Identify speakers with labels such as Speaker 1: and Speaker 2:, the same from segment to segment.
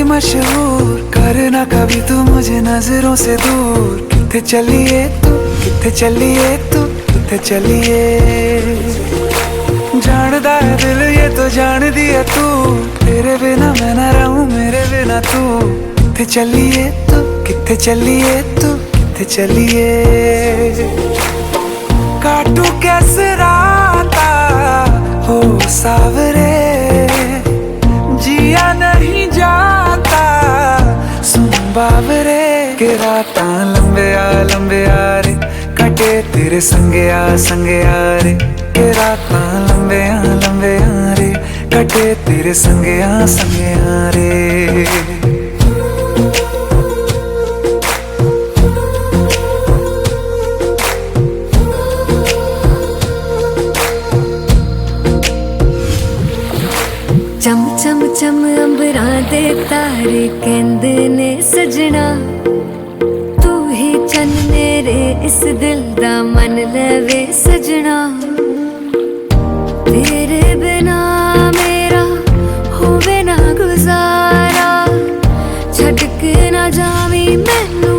Speaker 1: मशहूर करना कभी तू मुझे नजरों से दूर। किथे चलिए तू, किथे चलिए तू, किथे चलिए। जानदा है दिल ये तो जान दिया तू, तेरे बिना मैं ना रहूं मेरे बिना तू। किथे चलिए तू, किथे चलिए तू, किथे चलिए। काटू कैसे राता हो सावरे, जिया नहीं जाता सुन बाबरे। के रातां लंबे आ रे, कटे तेरे संगे आ रे। के रातां लंबे आ रे, कटे तेरे संगे आ रे।
Speaker 2: चम चम चम अंबरां दे तारे कहंदे ने सजना, तू ही चन मेरे इस दिल दा मन लवे सजना। तेरे बिना मेरा होवे ना गुजारा, छड़ के ना जावी मैनू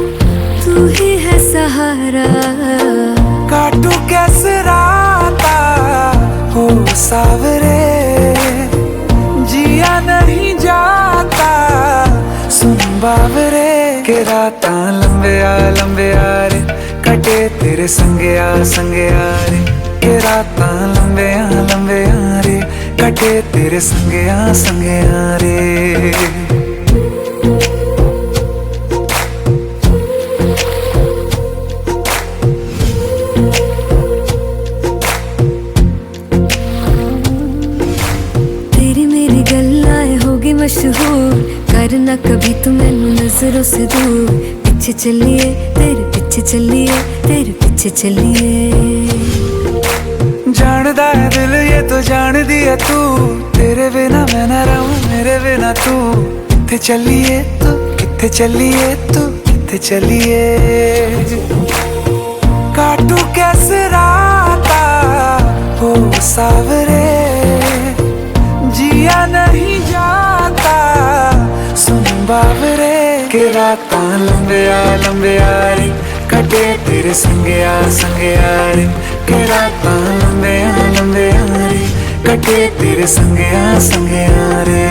Speaker 2: तू ही है सहारा।
Speaker 1: काटू कैसे राता हो सावरे, जिया नहीं जाता सुन बाबरे। के रातां लंबे आ रे, कटे तेरे संगे आ रे। के रातां लंबे आ रे, कटे तेरे संगे आ रे।
Speaker 2: मशहूर करना कभी तू मैनू नजरों से दूर। पीछे चलिए तेरे पीछे चलिए, तेरे पीछे चलिए।
Speaker 1: जानदा है दिल ये तो जान दिया तू, तेरे बिना मैं ना रहूं मेरे बिना तू। किथे चलिए तू, किथे चलिए तू, किथे चलिए। काटू कैसे राता हो सावरे, जिया नहीं जाता सुन बाबरे। के रातां लंबे आ रे, कटे तेरे संगे आ रे। के रातां लंबे आ रे, कटे तेरे संगे आ रे।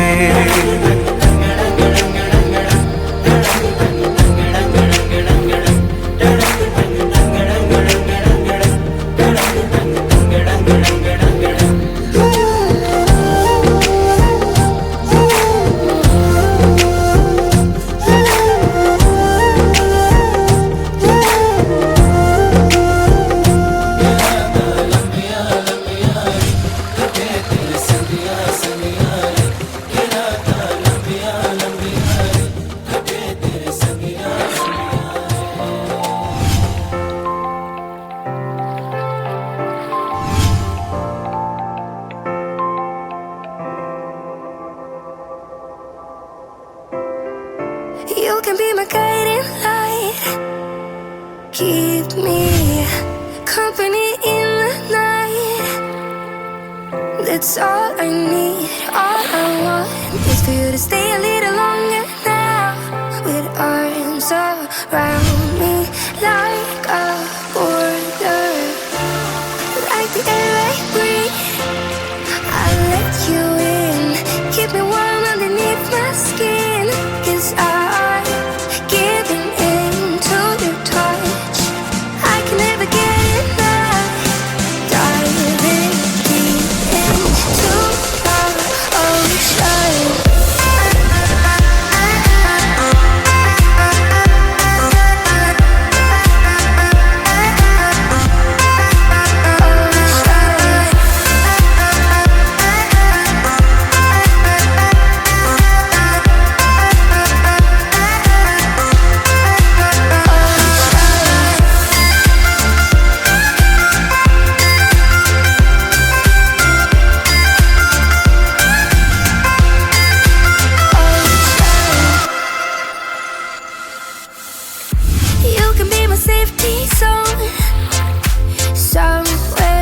Speaker 2: You can be my guiding light, keep me company in the night. That's all I need, all I want is for you to stay a little longer now, with arms around me like a border, like the air I breathe. I'll let you in, keep me warm underneath my skin, 'cause I'm giving in to your touch. I can never get enough, diving deep into the ocean. safety zone. Somewhere